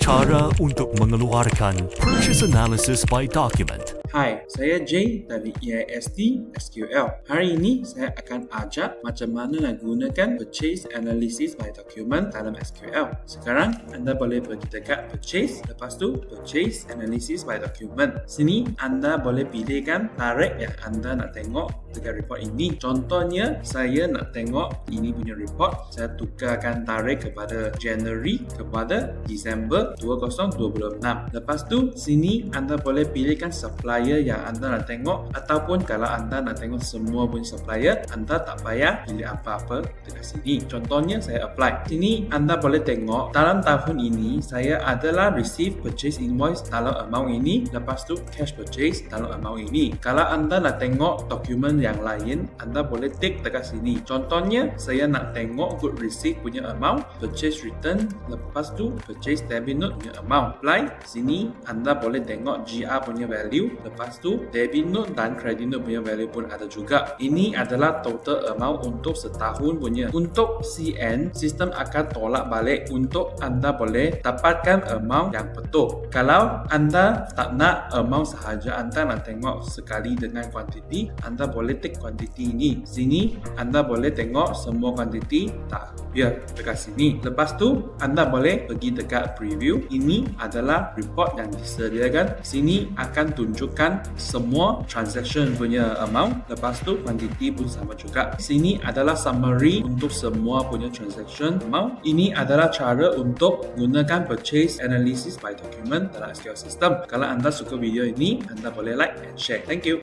Cara untuk mengeluarkan Purchase Analysis by Document. Hai, saya Jay dari EISD SQL. Hari ini saya akan ajak macam mana nak gunakan Purchase Analysis by Document dalam SQL. Sekarang anda boleh pergi dekat Purchase, lepas tu Purchase Analysis by Document. Sini anda boleh pilihkan tarikh yang anda nak tengok dekat report ini. Contohnya, saya nak tengok ini punya report. Saya tukarkan tarikh kepada January kepada Disember 2026. Lepas tu, sini anda boleh pilihkan supplier yang anda nak tengok, ataupun kalau anda nak tengok semua pun supplier, anda tak payah pilih apa-apa dekat sini. Contohnya saya apply. Sini anda boleh tengok dalam tahun ini saya adalah receive purchase invoice dalam amount ini, lepas tu cash purchase dalam amount ini. Kalau anda nak tengok dokumen yang lain, anda boleh tick dekat sini. Contohnya saya nak tengok good receipt punya amount, purchase return, lepas tu purchase debit note punya amount. Apply. Sini anda boleh tengok GR punya value, lepas tu debit note dan credit note punya value pun ada juga. Ini adalah total amount untuk setahun punya. Untuk CN, sistem akan tolak balik untuk anda boleh dapatkan amount yang betul. Kalau anda tak nak amount sahaja, anda nak tengok sekali dengan kuantiti, anda boleh tik kuantiti ini. Sini anda boleh tengok semua kuantiti tak biar dekat sini. Lepas tu anda boleh pergi dekat preview. Ini adalah report yang disediakan. Sini akan tunjukkan semua transaction punya amount, lepas tu quantity pun sama juga. Sini adalah summary untuk semua punya transaction amount. Ini adalah cara untuk gunakan Purchase Analysis by Document dalam SQL System. Kalau anda suka video ini, anda boleh like and share. Thank you.